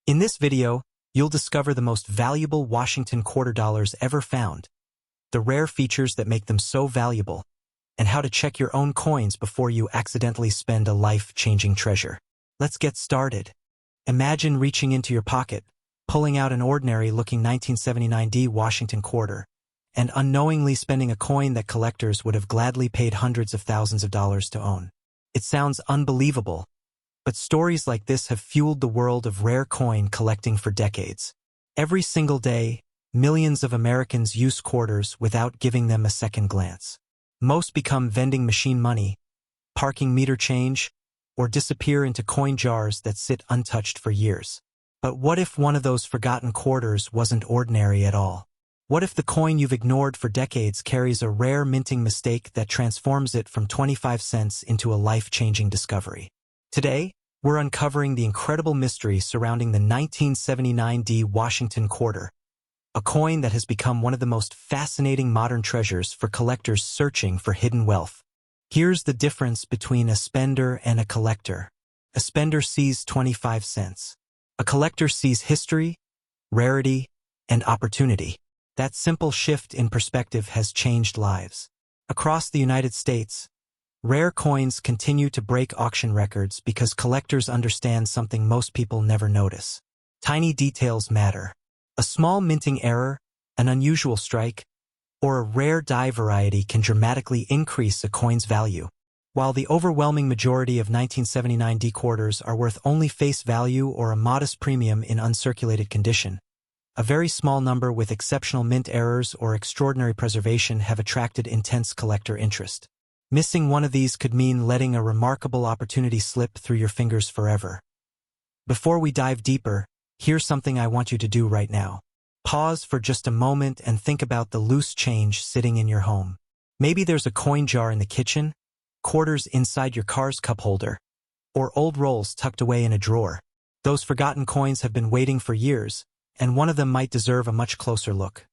In this video, you'll discover the most valuable Washington quarter dollars ever found, the rare features that make them so valuable, and how to check your own coins before you accidentally spend a life-changing treasure. Let's get started. Imagine reaching into your pocket, pulling out an ordinary-looking 1979 Washington quarter, and unknowingly spending a coin that collectors would have gladly paid hundreds of thousands of dollars to own. It sounds unbelievable, but stories like this have fueled the world of rare coin collecting for decades. Every single day, millions of Americans use quarters without giving them a second glance. Most become vending machine money, parking meter change, or disappear into coin jars that sit untouched for years. But what if one of those forgotten quarters wasn't ordinary at all? What if the coin you've ignored for decades carries a rare minting mistake that transforms it from 25 cents into a life-changing discovery? Today, we're uncovering the incredible mystery surrounding the 1979 Washington quarter, a coin that has become one of the most fascinating modern treasures for collectors searching for hidden wealth. Here's the difference between a spender and a collector. A spender sees 25 cents. A collector sees history, rarity, and opportunity. That simple shift in perspective has changed lives. Across the United States, rare coins continue to break auction records because collectors understand something most people never notice. Tiny details matter. A small minting error, an unusual strike, or a rare die variety can dramatically increase a coin's value. While the overwhelming majority of 1979 quarters are worth only face value or a modest premium in uncirculated condition, a very small number with exceptional mint errors or extraordinary preservation have attracted intense collector interest. Missing one of these could mean letting a remarkable opportunity slip through your fingers forever. Before we dive deeper, here's something I want you to do right now. Pause for just a moment and think about the loose change sitting in your home. Maybe there's a coin jar in the kitchen, quarters inside your car's cup holder, or old rolls tucked away in a drawer. Those forgotten coins have been waiting for years, and one of them might deserve a much closer look.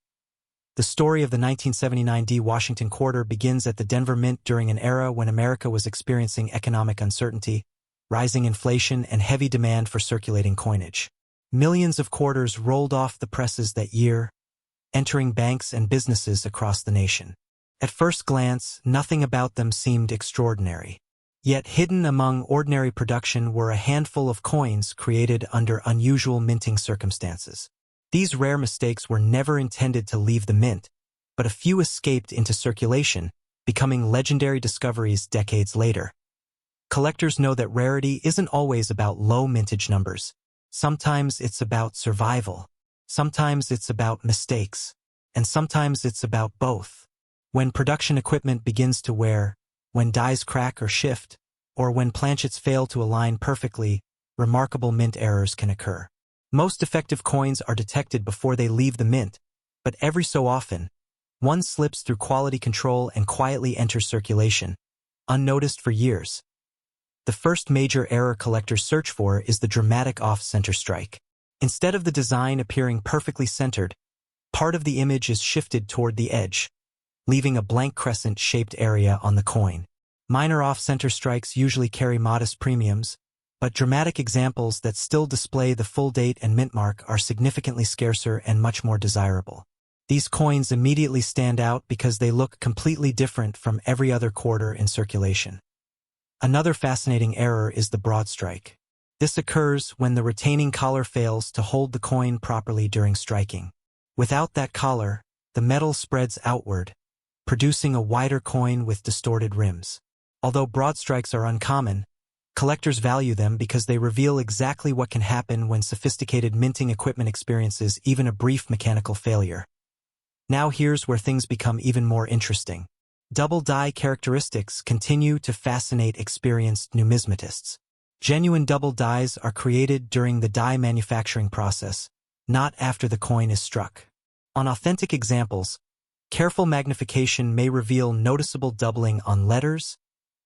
The story of the 1979 Washington quarter begins at the Denver Mint during an era when America was experiencing economic uncertainty, rising inflation, and heavy demand for circulating coinage. Millions of quarters rolled off the presses that year, entering banks and businesses across the nation. At first glance, nothing about them seemed extraordinary. Yet hidden among ordinary production were a handful of coins created under unusual minting circumstances. These rare mistakes were never intended to leave the mint, but a few escaped into circulation, becoming legendary discoveries decades later. Collectors know that rarity isn't always about low mintage numbers. Sometimes it's about survival. Sometimes it's about mistakes. And sometimes it's about both. When production equipment begins to wear, when dies crack or shift, or when planchets fail to align perfectly, remarkable mint errors can occur. Most effective coins are detected before they leave the mint, but every so often, one slips through quality control and quietly enters circulation, unnoticed for years. The first major error collectors search for is the dramatic off-center strike. Instead of the design appearing perfectly centered, part of the image is shifted toward the edge, leaving a blank crescent-shaped area on the coin. Minor off-center strikes usually carry modest premiums, but dramatic examples that still display the full date and mint mark are significantly scarcer and much more desirable. These coins immediately stand out because they look completely different from every other quarter in circulation. Another fascinating error is the broad strike. This occurs when the retaining collar fails to hold the coin properly during striking. Without that collar, the metal spreads outward, producing a wider coin with distorted rims. Although broad strikes are uncommon, collectors value them because they reveal exactly what can happen when sophisticated minting equipment experiences even a brief mechanical failure. Now here's where things become even more interesting. Double die characteristics continue to fascinate experienced numismatists. Genuine double dies are created during the die manufacturing process, not after the coin is struck. On authentic examples, careful magnification may reveal noticeable doubling on letters,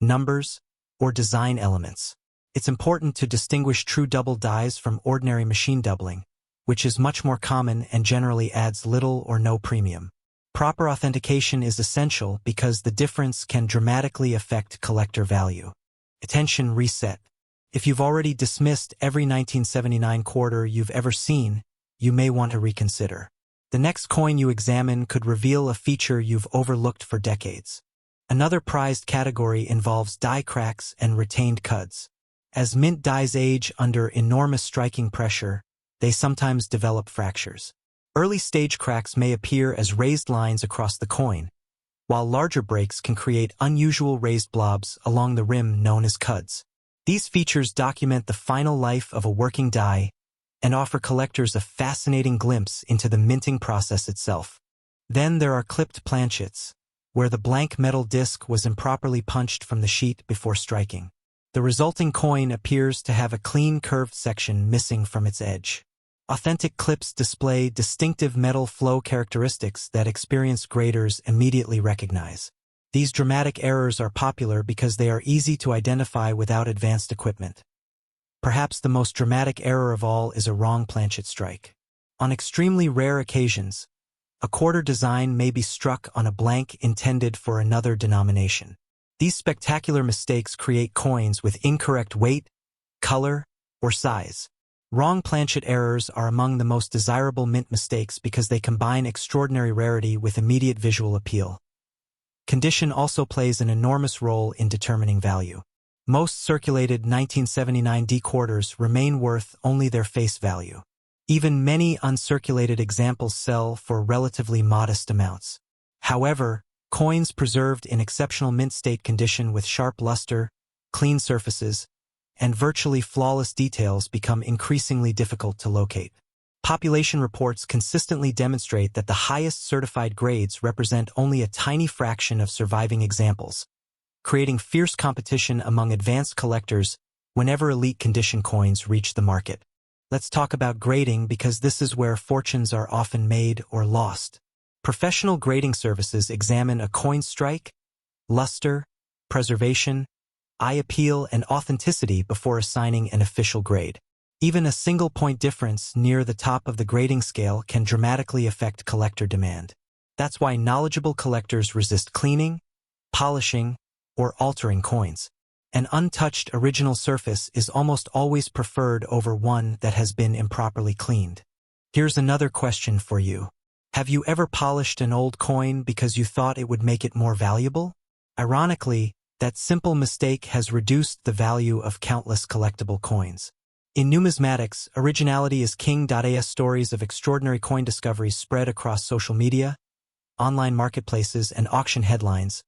numbers, or design elements. It's important to distinguish true double dies from ordinary machine doubling, which is much more common and generally adds little or no premium. Proper authentication is essential because the difference can dramatically affect collector value. Attention reset. If you've already dismissed every 1979 quarter you've ever seen, you may want to reconsider. The next coin you examine could reveal a feature you've overlooked for decades. Another prized category involves die cracks and retained cuds. As mint dies age under enormous striking pressure, they sometimes develop fractures. Early stage cracks may appear as raised lines across the coin, while larger breaks can create unusual raised blobs along the rim known as cuds. These features document the final life of a working die and offer collectors a fascinating glimpse into the minting process itself. Then there are clipped planchets, where the blank metal disc was improperly punched from the sheet before striking. The resulting coin appears to have a clean curved section missing from its edge. Authentic clips display distinctive metal flow characteristics that experienced graders immediately recognize. These dramatic errors are popular because they are easy to identify without advanced equipment. Perhaps the most dramatic error of all is a wrong planchet strike. On extremely rare occasions, a quarter design may be struck on a blank intended for another denomination. These spectacular mistakes create coins with incorrect weight, color, or size. Wrong planchet errors are among the most desirable mint mistakes because they combine extraordinary rarity with immediate visual appeal. Condition also plays an enormous role in determining value. Most circulated 1979 D quarters remain worth only their face value. Even many uncirculated examples sell for relatively modest amounts. However, coins preserved in exceptional mint state condition with sharp luster, clean surfaces, and virtually flawless details become increasingly difficult to locate. Population reports consistently demonstrate that the highest certified grades represent only a tiny fraction of surviving examples, creating fierce competition among advanced collectors whenever elite condition coins reach the market. Let's talk about grading because this is where fortunes are often made or lost. Professional grading services examine a coin's strike, luster, preservation, eye appeal, and authenticity before assigning an official grade. Even a single point difference near the top of the grading scale can dramatically affect collector demand. That's why knowledgeable collectors resist cleaning, polishing, or altering coins. An untouched original surface is almost always preferred over one that has been improperly cleaned. Here's another question for you. Have you ever polished an old coin because you thought it would make it more valuable? Ironically, that simple mistake has reduced the value of countless collectible coins. In numismatics, originality is king. As stories of extraordinary coin discoveries spread across social media, online marketplaces, and auction headlines,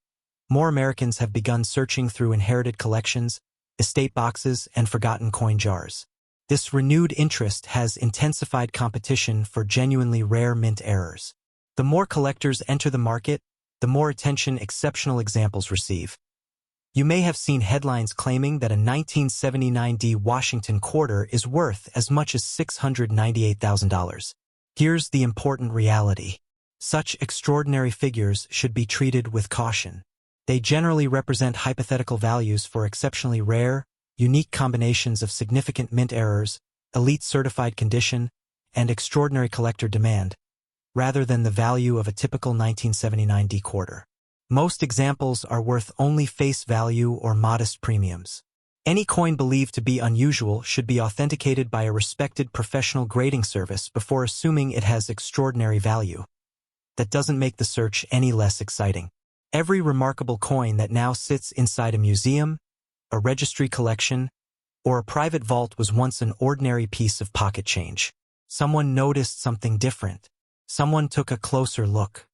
more Americans have begun searching through inherited collections, estate boxes, and forgotten coin jars. This renewed interest has intensified competition for genuinely rare mint errors. The more collectors enter the market, the more attention exceptional examples receive. You may have seen headlines claiming that a 1979 D Washington quarter is worth as much as $698,000. Here's the important reality. Such extraordinary figures should be treated with caution. They generally represent hypothetical values for exceptionally rare, unique combinations of significant mint errors, elite certified condition, and extraordinary collector demand, rather than the value of a typical 1979 D quarter. Most examples are worth only face value or modest premiums. Any coin believed to be unusual should be authenticated by a respected professional grading service before assuming it has extraordinary value. That doesn't make the search any less exciting. Every remarkable coin that now sits inside a museum, a registry collection, or a private vault was once an ordinary piece of pocket change. Someone noticed something different. Someone took a closer look.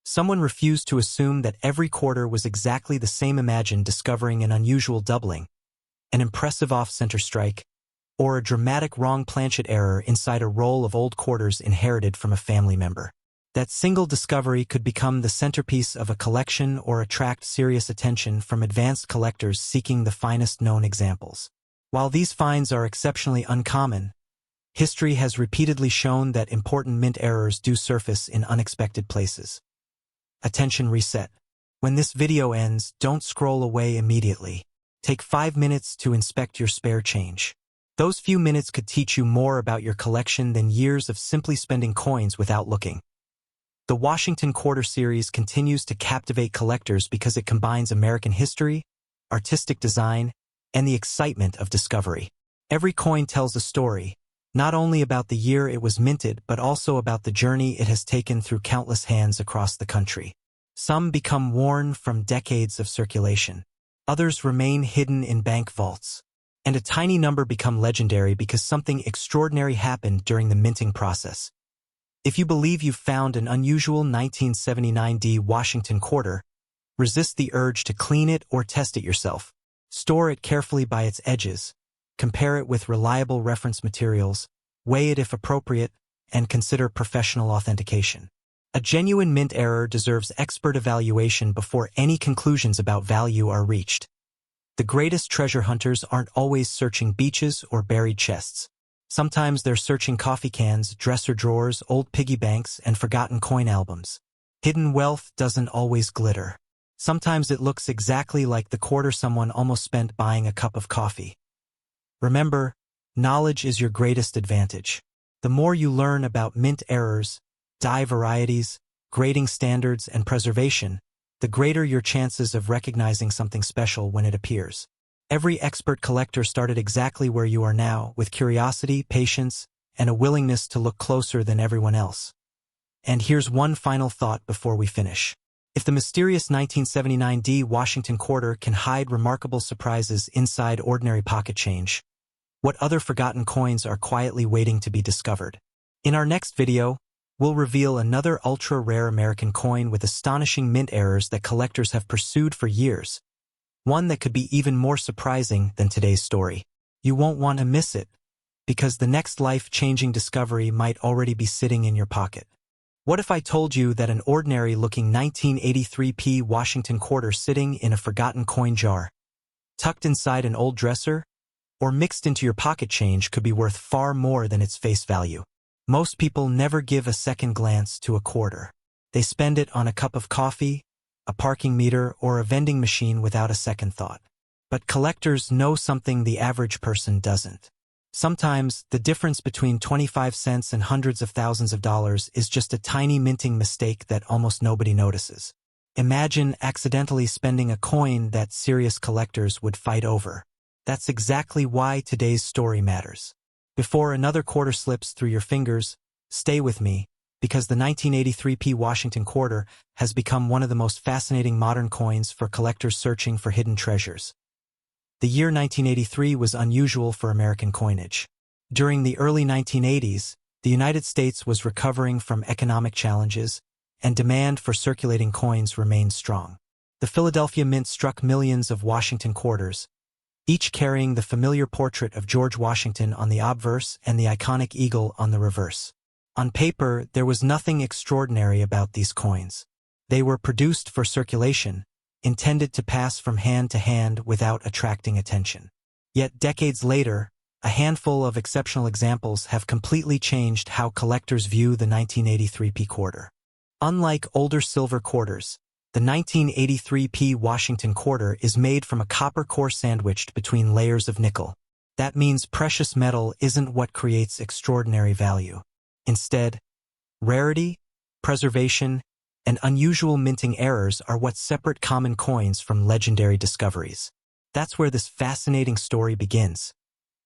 Someone refused to assume that every quarter was exactly the same. Imagine discovering an unusual doubling, an impressive off-center strike, or a dramatic wrong planchet error inside a roll of old quarters inherited from a family member. That single discovery could become the centerpiece of a collection or attract serious attention from advanced collectors seeking the finest known examples. While these finds are exceptionally uncommon, history has repeatedly shown that important mint errors do surface in unexpected places. Attention reset. When this video ends, don't scroll away immediately. Take 5 minutes to inspect your spare change. Those few minutes could teach you more about your collection than years of simply spending coins without looking. The Washington Quarter series continues to captivate collectors because it combines American history, artistic design, and the excitement of discovery. Every coin tells a story, not only about the year it was minted but also about the journey it has taken through countless hands across the country. Some become worn from decades of circulation. Others remain hidden in bank vaults. And a tiny number become legendary because something extraordinary happened during the minting process. If you believe you've found an unusual 1979D Washington quarter, resist the urge to clean it or test it yourself. Store it carefully by its edges, compare it with reliable reference materials, weigh it if appropriate, and consider professional authentication. A genuine mint error deserves expert evaluation before any conclusions about value are reached. The greatest treasure hunters aren't always searching beaches or buried chests. Sometimes they're searching coffee cans, dresser drawers, old piggy banks, and forgotten coin albums. Hidden wealth doesn't always glitter. Sometimes it looks exactly like the quarter someone almost spent buying a cup of coffee. Remember, knowledge is your greatest advantage. The more you learn about mint errors, die varieties, grading standards, and preservation, the greater your chances of recognizing something special when it appears. Every expert collector started exactly where you are now, with curiosity, patience, and a willingness to look closer than everyone else. And here's one final thought before we finish. If the mysterious 1979D Washington quarter can hide remarkable surprises inside ordinary pocket change, what other forgotten coins are quietly waiting to be discovered? In our next video, we'll reveal another ultra-rare American coin with astonishing mint errors that collectors have pursued for years. One that could be even more surprising than today's story. You won't want to miss it, because the next life-changing discovery might already be sitting in your pocket. What if I told you that an ordinary-looking 1983p Washington quarter sitting in a forgotten coin jar, tucked inside an old dresser, or mixed into your pocket change could be worth far more than its face value? Most people never give a second glance to a quarter. They spend it on a cup of coffee, a parking meter, or a vending machine without a second thought. But collectors know something the average person doesn't. Sometimes, the difference between 25 cents and hundreds of thousands of dollars is just a tiny minting mistake that almost nobody notices. Imagine accidentally spending a coin that serious collectors would fight over. That's exactly why today's story matters. Before another quarter slips through your fingers, stay with me, because the 1983p Washington quarter has become one of the most fascinating modern coins for collectors searching for hidden treasures. The year 1983 was unusual for American coinage. During the early 1980s, the United States was recovering from economic challenges, and demand for circulating coins remained strong. The Philadelphia Mint struck millions of Washington quarters, each carrying the familiar portrait of George Washington on the obverse and the iconic eagle on the reverse. On paper, there was nothing extraordinary about these coins. They were produced for circulation, intended to pass from hand to hand without attracting attention. Yet decades later, a handful of exceptional examples have completely changed how collectors view the 1983p quarter. Unlike older silver quarters, the 1983p Washington quarter is made from a copper core sandwiched between layers of nickel. That means precious metal isn't what creates extraordinary value. Instead, rarity, preservation, and unusual minting errors are what separate common coins from legendary discoveries. That's where this fascinating story begins.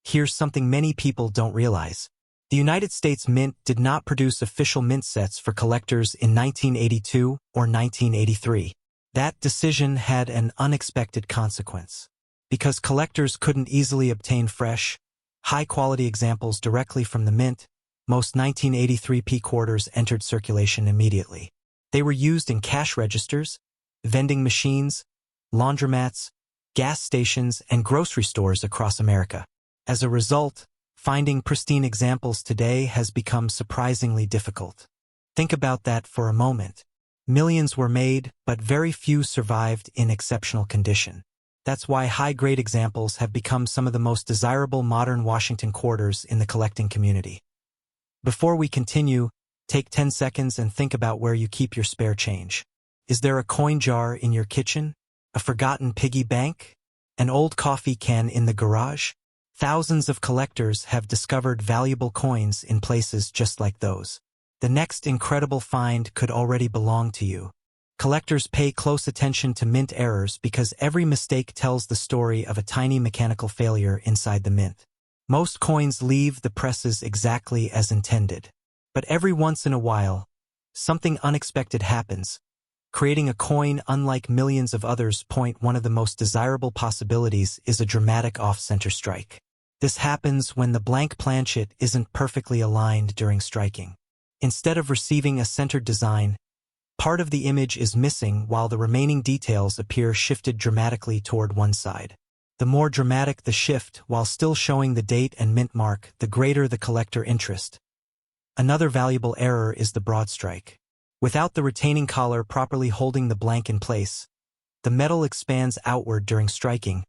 Here's something many people don't realize. The United States Mint did not produce official mint sets for collectors in 1982 or 1983. That decision had an unexpected consequence. Because collectors couldn't easily obtain fresh, high-quality examples directly from the mint, most 1983p quarters entered circulation immediately. They were used in cash registers, vending machines, laundromats, gas stations, and grocery stores across America. As a result, finding pristine examples today has become surprisingly difficult. Think about that for a moment. Millions were made, but very few survived in exceptional condition. That's why high-grade examples have become some of the most desirable modern Washington quarters in the collecting community. Before we continue, take 10 seconds and think about where you keep your spare change. Is there a coin jar in your kitchen? A forgotten piggy bank? An old coffee can in the garage? Thousands of collectors have discovered valuable coins in places just like those. The next incredible find could already belong to you. Collectors pay close attention to mint errors because every mistake tells the story of a tiny mechanical failure inside the mint. Most coins leave the presses exactly as intended. But every once in a while, something unexpected happens, creating a coin unlike millions of others. One of the most desirable possibilities is a dramatic off-center strike. This happens when the blank planchet isn't perfectly aligned during striking. Instead of receiving a centered design, part of the image is missing while the remaining details appear shifted dramatically toward one side. The more dramatic the shift while still showing the date and mint mark, the greater the collector interest. Another valuable error is the broad strike. Without the retaining collar properly holding the blank in place, the metal expands outward during striking,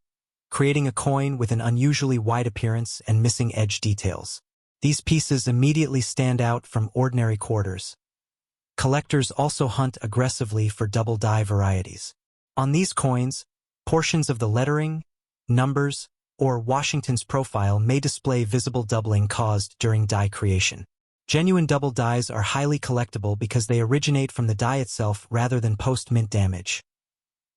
creating a coin with an unusually wide appearance and missing edge details. These pieces immediately stand out from ordinary quarters. Collectors also hunt aggressively for double die varieties. On these coins, portions of the lettering, numbers, or Washington's profile may display visible doubling caused during die creation. Genuine double dies are highly collectible because they originate from the die itself rather than post-mint damage.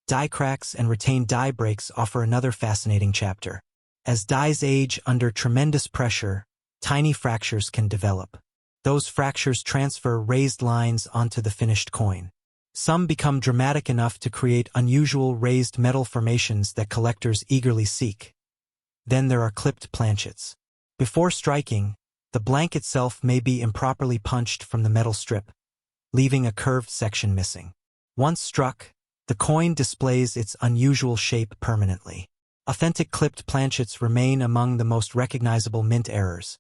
Die cracks and retained die breaks offer another fascinating chapter. As dies age under tremendous pressure, tiny fractures can develop. Those fractures transfer raised lines onto the finished coin. Some become dramatic enough to create unusual raised metal formations that collectors eagerly seek. Then there are clipped planchets. Before striking, the blank itself may be improperly punched from the metal strip, leaving a curved section missing. Once struck, the coin displays its unusual shape permanently. Authentic clipped planchets remain among the most recognizable mint errors.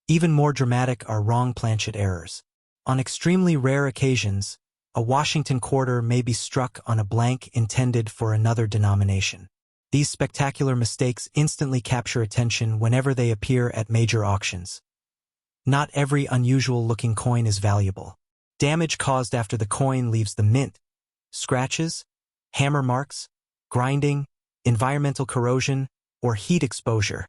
Even more dramatic are wrong planchet errors. On extremely rare occasions, a Washington quarter may be struck on a blank intended for another denomination. These spectacular mistakes instantly capture attention whenever they appear at major auctions. Not every unusual-looking coin is valuable. Damage caused after the coin leaves the mint, scratches, hammer marks, grinding, environmental corrosion, or heat exposure,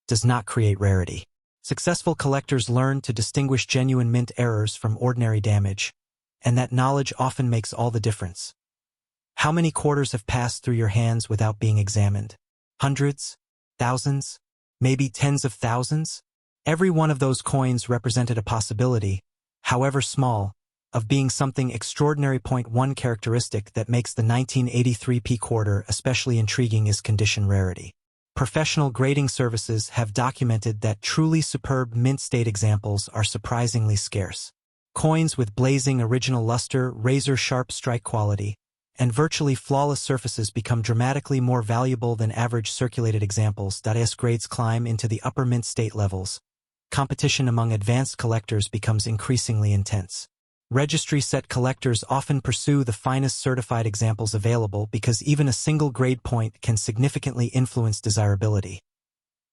does not create rarity. Successful collectors learn to distinguish genuine mint errors from ordinary damage, and that knowledge often makes all the difference. How many quarters have passed through your hands without being examined? Hundreds? Thousands? Maybe tens of thousands? Every one of those coins represented a possibility, however small, of being something extraordinary. One characteristic that makes the 1983 P quarter especially intriguing is condition rarity. Professional grading services have documented that truly superb mint state examples are surprisingly scarce. Coins with blazing original luster, razor-sharp strike quality, and virtually flawless surfaces become dramatically more valuable than average circulated examples. As grades climb into the upper mint state levels, competition among advanced collectors becomes increasingly intense. Registry set collectors often pursue the finest certified examples available because even a single grade point can significantly influence desirability.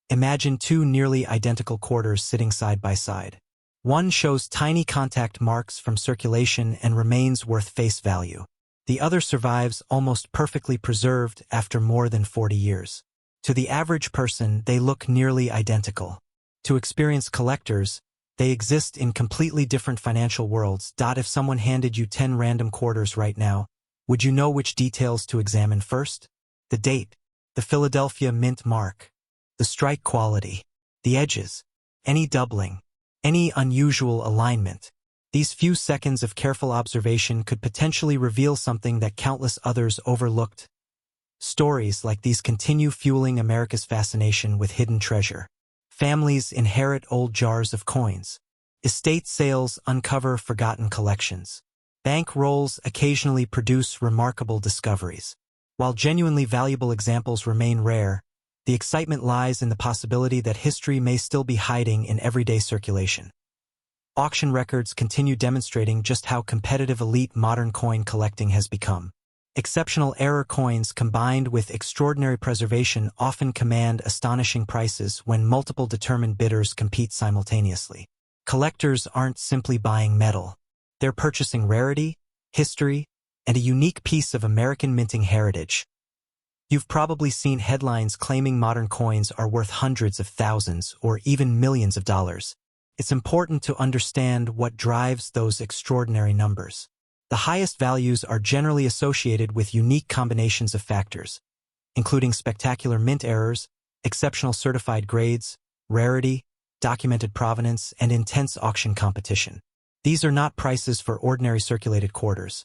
Imagine two nearly identical quarters sitting side by side. One shows tiny contact marks from circulation and remains worth face value. The other survives almost perfectly preserved after more than 40 years. To the average person, they look nearly identical. To experienced collectors, they exist in completely different financial worlds. If someone handed you 10 random quarters right now, would you know which details to examine first? The date, the Philadelphia mint mark, the strike quality, the edges, any doubling, any unusual alignment. These few seconds of careful observation could potentially reveal something that countless others overlooked. Stories like these continue fueling America's fascination with hidden treasure. Families inherit old jars of coins. Estate sales uncover forgotten collections. Bank rolls occasionally produce remarkable discoveries. While genuinely valuable examples remain rare, the excitement lies in the possibility that history may still be hiding in everyday circulation. Auction records continue demonstrating just how competitive elite modern coin collecting has become. Exceptional error coins combined with extraordinary preservation often command astonishing prices when multiple determined bidders compete simultaneously. Collectors aren't simply buying metal. They're purchasing rarity, history, and a unique piece of American minting heritage. You've probably seen headlines claiming modern coins are worth hundreds of thousands or even millions of dollars. It's important to understand what drives those extraordinary numbers. The highest values are generally associated with unique combinations of factors, including spectacular mint errors, exceptional certified grades, rarity, documented provenance, and intense auction competition. These are not prices for ordinary circulated quarters.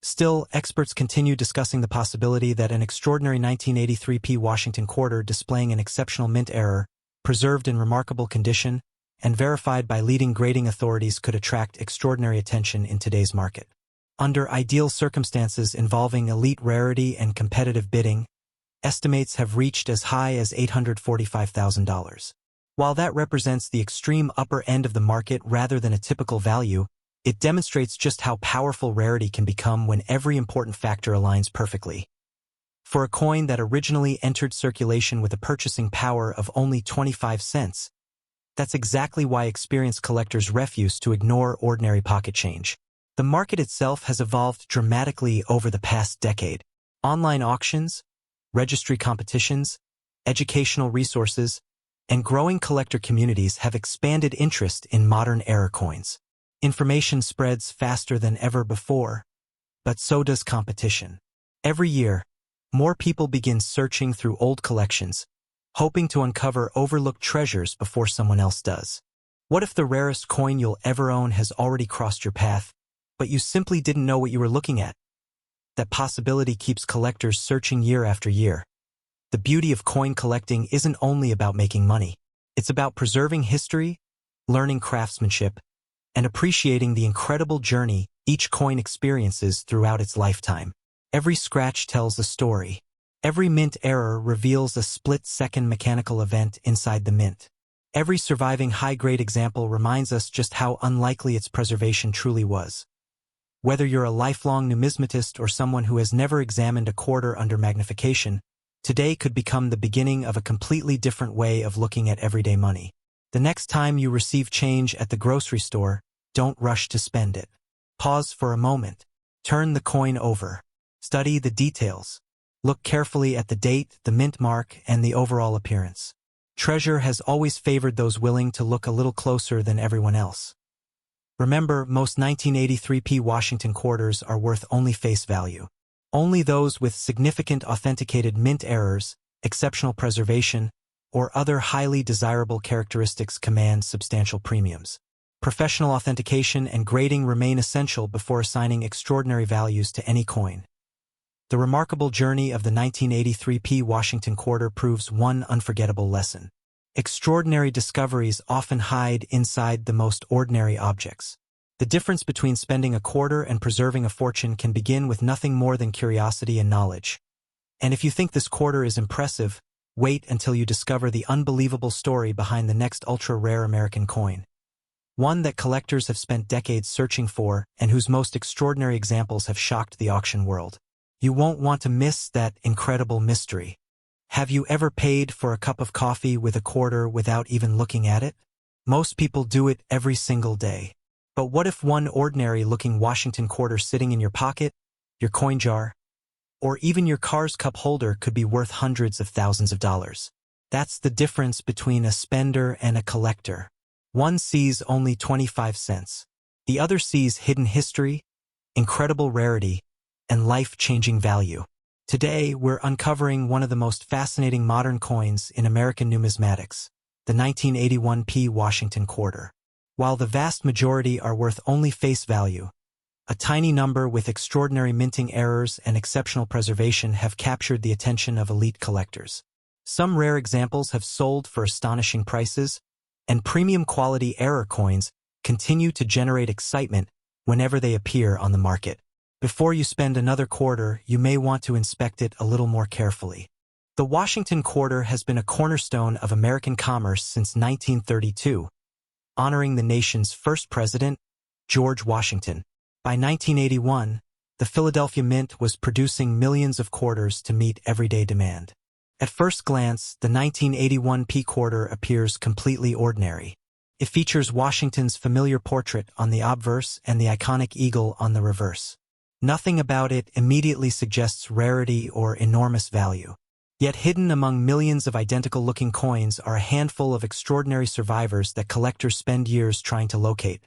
Still, experts continue discussing the possibility that an extraordinary 1983p Washington quarter displaying an exceptional mint error, preserved in remarkable condition, and verified by leading grading authorities could attract extraordinary attention in today's market. Under ideal circumstances involving elite rarity and competitive bidding, estimates have reached as high as $845,000. While that represents the extreme upper end of the market rather than a typical value, it demonstrates just how powerful rarity can become when every important factor aligns perfectly. For a coin that originally entered circulation with a purchasing power of only 25 cents, that's exactly why experienced collectors refuse to ignore ordinary pocket change. The market itself has evolved dramatically over the past decade. Online auctions, registry competitions, educational resources, and growing collector communities have expanded interest in modern era coins. Information spreads faster than ever before, but so does competition. Every year, more people begin searching through old collections, hoping to uncover overlooked treasures before someone else does. What if the rarest coin you'll ever own has already crossed your path, but you simply didn't know what you were looking at? That possibility keeps collectors searching year after year. The beauty of coin collecting isn't only about making money. It's about preserving history, learning craftsmanship, and appreciating the incredible journey each coin experiences throughout its lifetime. Every scratch tells a story. Every mint error reveals a split-second mechanical event inside the mint. Every surviving high-grade example reminds us just how unlikely its preservation truly was. Whether you're a lifelong numismatist or someone who has never examined a quarter under magnification, today could become the beginning of a completely different way of looking at everyday money. The next time you receive change at the grocery store, don't rush to spend it. Pause for a moment. Turn the coin over. Study the details. Look carefully at the date, the mint mark, and the overall appearance. Treasure has always favored those willing to look a little closer than everyone else. Remember, most 1983p Washington quarters are worth only face value. Only those with significant authenticated mint errors, exceptional preservation, or other highly desirable characteristics command substantial premiums. Professional authentication and grading remain essential before assigning extraordinary values to any coin. The remarkable journey of the 1983p Washington quarter proves one unforgettable lesson. Extraordinary discoveries often hide inside the most ordinary objects. The difference between spending a quarter and preserving a fortune can begin with nothing more than curiosity and knowledge. And if you think this quarter is impressive, wait until you discover the unbelievable story behind the next ultra-rare American coin. One that collectors have spent decades searching for and whose most extraordinary examples have shocked the auction world. You won't want to miss that incredible mystery. Have you ever paid for a cup of coffee with a quarter without even looking at it? Most people do it every single day. But what if one ordinary-looking Washington quarter sitting in your pocket, your coin jar, or even your car's cup holder could be worth hundreds of thousands of dollars? That's the difference between a spender and a collector. One sees only 25 cents. The other sees hidden history, incredible rarity, and life-changing value. Today, we're uncovering one of the most fascinating modern coins in American numismatics, the 1981p Washington quarter. While the vast majority are worth only face value, a tiny number with extraordinary minting errors and exceptional preservation have captured the attention of elite collectors. Some rare examples have sold for astonishing prices, and premium quality error coins continue to generate excitement whenever they appear on the market. Before you spend another quarter, you may want to inspect it a little more carefully. The Washington quarter has been a cornerstone of American commerce since 1932, honoring the nation's first president, George Washington. By 1981, the Philadelphia Mint was producing millions of quarters to meet everyday demand. At first glance, the 1981p quarter appears completely ordinary. It features Washington's familiar portrait on the obverse and the iconic eagle on the reverse. Nothing about it immediately suggests rarity or enormous value. Yet hidden among millions of identical-looking coins are a handful of extraordinary survivors that collectors spend years trying to locate.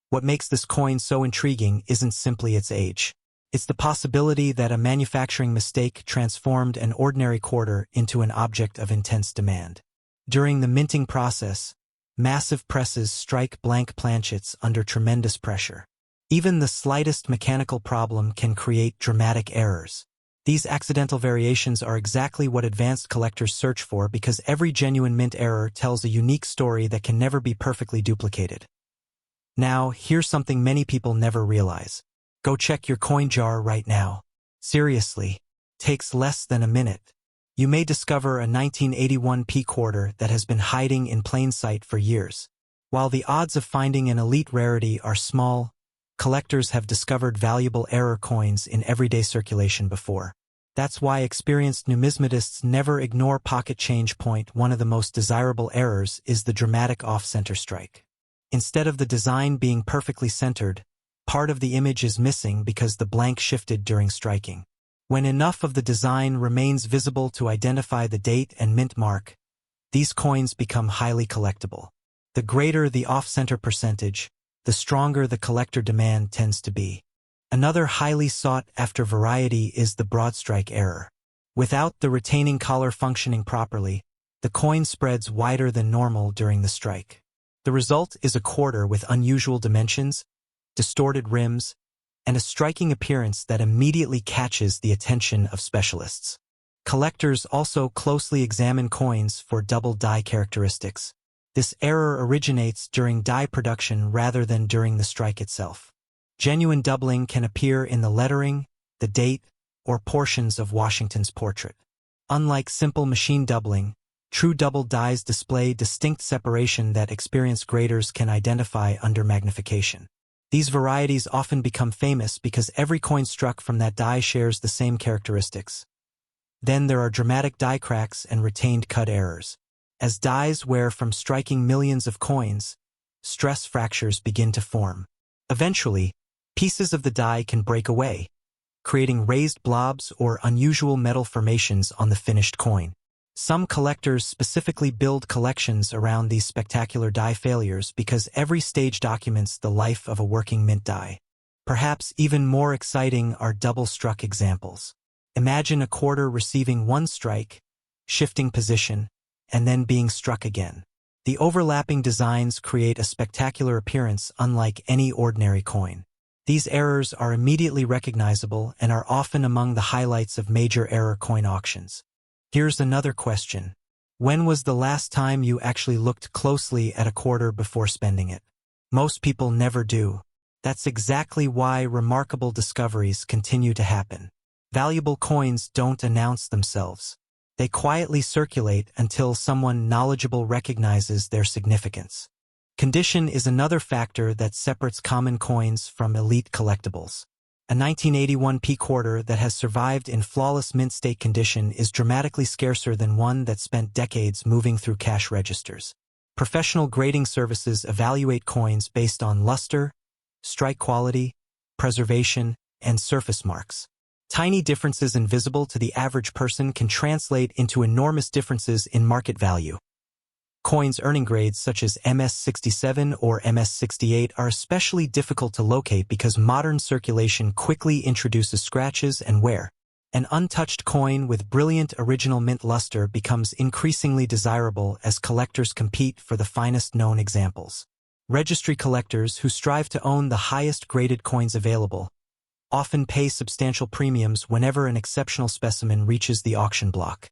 What makes this coin so intriguing isn't simply its age. It's the possibility that a manufacturing mistake transformed an ordinary quarter into an object of intense demand. During the minting process, massive presses strike blank planchets under tremendous pressure. Even the slightest mechanical problem can create dramatic errors. These accidental variations are exactly what advanced collectors search for because every genuine mint error tells a unique story that can never be perfectly duplicated. Now, here's something many people never realize. Go check your coin jar right now. Seriously, takes less than a minute. You may discover a 1981 p quarter that has been hiding in plain sight for years. While the odds of finding an elite rarity are small, collectors have discovered valuable error coins in everyday circulation before. That's why experienced numismatists never ignore pocket change. One of the most desirable errors is the dramatic off-center strike. Instead of the design being perfectly centered, part of the image is missing because the blank shifted during striking. When enough of the design remains visible to identify the date and mint mark, these coins become highly collectible. The greater the off-center percentage, the stronger the collector demand tends to be. Another highly sought-after variety is the broad strike error. Without the retaining collar functioning properly, the coin spreads wider than normal during the strike. The result is a quarter with unusual dimensions, distorted rims, and a striking appearance that immediately catches the attention of specialists. Collectors also closely examine coins for double die characteristics. This error originates during die production rather than during the strike itself. Genuine doubling can appear in the lettering, the date, or portions of Washington's portrait. Unlike simple machine doubling, true double dies display distinct separation that experienced graders can identify under magnification. These varieties often become famous because every coin struck from that die shares the same characteristics. Then there are dramatic die cracks and retained cut errors. As dies wear from striking millions of coins, stress fractures begin to form. Eventually, pieces of the die can break away, creating raised blobs or unusual metal formations on the finished coin. Some collectors specifically build collections around these spectacular die failures because every stage documents the life of a working mint die. Perhaps even more exciting are double-struck examples. Imagine a quarter receiving one strike, shifting position, and then being struck again. The overlapping designs create a spectacular appearance unlike any ordinary coin. These errors are immediately recognizable and are often among the highlights of major error coin auctions. Here's another question. When was the last time you actually looked closely at a quarter before spending it? Most people never do. That's exactly why remarkable discoveries continue to happen. Valuable coins don't announce themselves. They quietly circulate until someone knowledgeable recognizes their significance. Condition is another factor that separates common coins from elite collectibles. A 1981 p quarter that has survived in flawless mint state condition is dramatically scarcer than one that spent decades moving through cash registers. Professional grading services evaluate coins based on luster, strike quality, preservation, and surface marks. Tiny differences invisible to the average person can translate into enormous differences in market value. Coins earning grades such as MS67 or MS68 are especially difficult to locate because modern circulation quickly introduces scratches and wear. An untouched coin with brilliant original mint luster becomes increasingly desirable as collectors compete for the finest known examples. Registry collectors who strive to own the highest graded coins available often pay substantial premiums whenever an exceptional specimen reaches the auction block.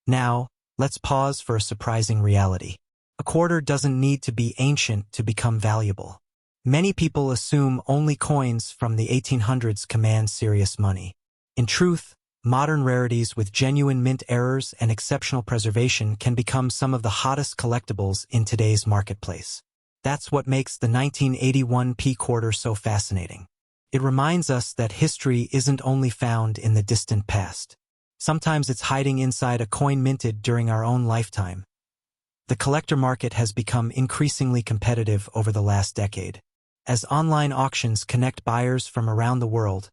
Now, let's pause for a surprising reality. A quarter doesn't need to be ancient to become valuable. Many people assume only coins from the 1800s command serious money. In truth, modern rarities with genuine mint errors and exceptional preservation can become some of the hottest collectibles in today's marketplace. That's what makes the 1981 p quarter so fascinating. It reminds us that history isn't only found in the distant past. Sometimes it's hiding inside a coin minted during our own lifetime. The collector market has become increasingly competitive over the last decade. As online auctions connect buyers from around the world,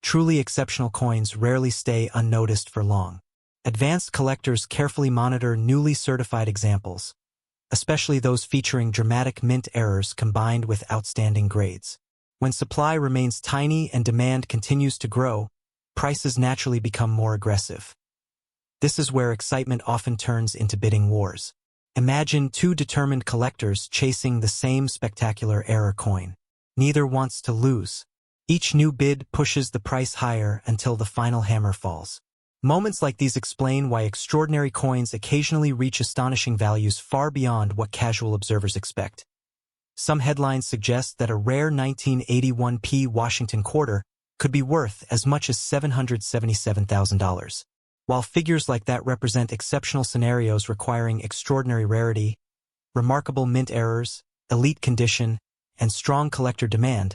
truly exceptional coins rarely stay unnoticed for long. Advanced collectors carefully monitor newly certified examples, especially those featuring dramatic mint errors combined with outstanding grades. When supply remains tiny and demand continues to grow, prices naturally become more aggressive. This is where excitement often turns into bidding wars. Imagine two determined collectors chasing the same spectacular error coin. Neither wants to lose. Each new bid pushes the price higher until the final hammer falls. Moments like these explain why extraordinary coins occasionally reach astonishing values far beyond what casual observers expect. Some headlines suggest that a rare 1981p Washington quarter could be worth as much as $777,000. While figures like that represent exceptional scenarios requiring extraordinary rarity, remarkable mint errors, elite condition, and strong collector demand,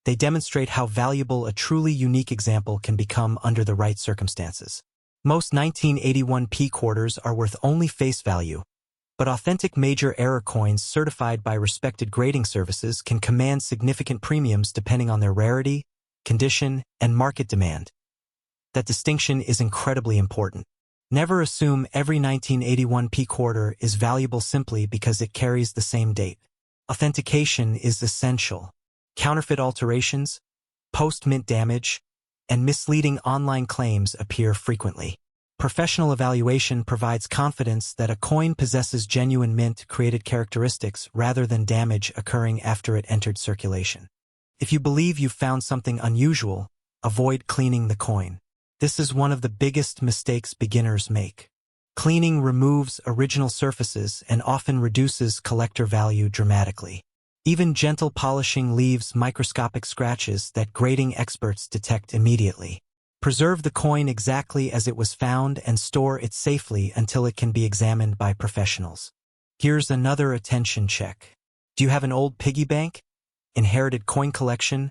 they demonstrate how valuable a truly unique example can become under the right circumstances. Most 1981p quarters are worth only face value, but authentic major error coins certified by respected grading services can command significant premiums depending on their rarity, condition, and market demand. That distinction is incredibly important. Never assume every 1981p quarter is valuable simply because it carries the same date. Authentication is essential. Counterfeit alterations, post-mint damage, and misleading online claims appear frequently. Professional evaluation provides confidence that a coin possesses genuine mint-created characteristics rather than damage occurring after it entered circulation. If you believe you've found something unusual, avoid cleaning the coin. This is one of the biggest mistakes beginners make. Cleaning removes original surfaces and often reduces collector value dramatically. Even gentle polishing leaves microscopic scratches that grading experts detect immediately. Preserve the coin exactly as it was found and store it safely until it can be examined by professionals. Here's another attention check. Do you have an old piggy bank, inherited coin collection,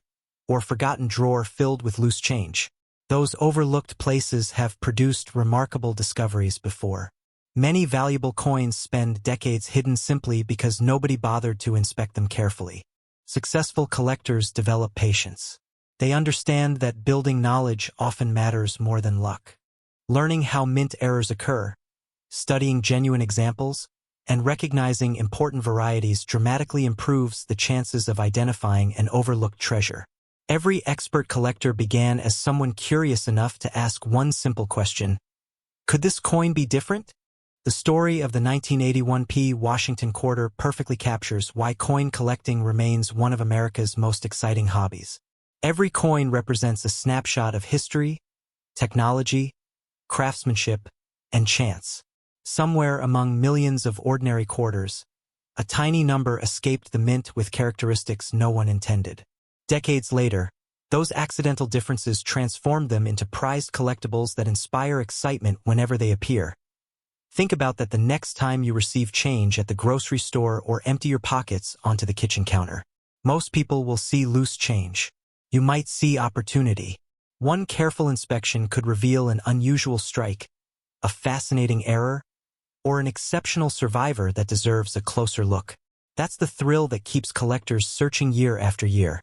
or forgotten drawer filled with loose change? Those overlooked places have produced remarkable discoveries before. Many valuable coins spend decades hidden simply because nobody bothered to inspect them carefully. Successful collectors develop patience. They understand that building knowledge often matters more than luck. Learning how mint errors occur, studying genuine examples, and recognizing important varieties dramatically improves the chances of identifying an overlooked treasure. Every expert collector began as someone curious enough to ask one simple question: could this coin be different? The story of the 1981p Washington quarter perfectly captures why coin collecting remains one of America's most exciting hobbies. Every coin represents a snapshot of history, technology, craftsmanship, and chance. Somewhere among millions of ordinary quarters, a tiny number escaped the mint with characteristics no one intended. Decades later, those accidental differences transformed them into prized collectibles that inspire excitement whenever they appear. Think about that the next time you receive change at the grocery store or empty your pockets onto the kitchen counter. Most people will see loose change. You might see opportunity. One careful inspection could reveal an unusual strike, a fascinating error, or an exceptional survivor that deserves a closer look. That's the thrill that keeps collectors searching year after year.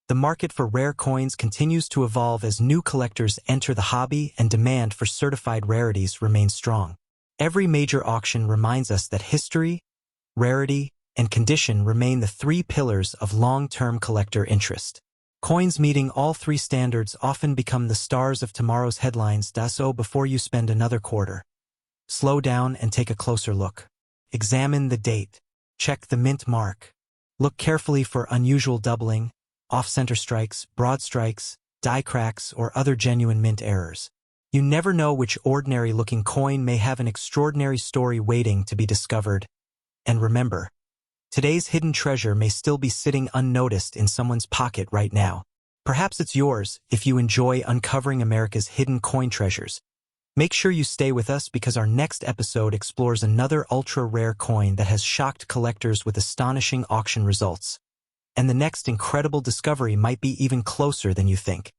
The market for rare coins continues to evolve as new collectors enter the hobby and demand for certified rarities remains strong. Every major auction reminds us that history, rarity, and condition remain the three pillars of long-term collector interest. Coins meeting all three standards often become the stars of tomorrow's headlines. So before you spend another quarter, slow down and take a closer look. Examine the date. Check the mint mark. Look carefully for unusual doubling, off-center strikes, broad strikes, die cracks, or other genuine mint errors. You never know which ordinary-looking coin may have an extraordinary story waiting to be discovered. And remember, today's hidden treasure may still be sitting unnoticed in someone's pocket right now. Perhaps it's yours if you enjoy uncovering America's hidden coin treasures. Make sure you stay with us because our next episode explores another ultra-rare coin that has shocked collectors with astonishing auction results. And the next incredible discovery might be even closer than you think.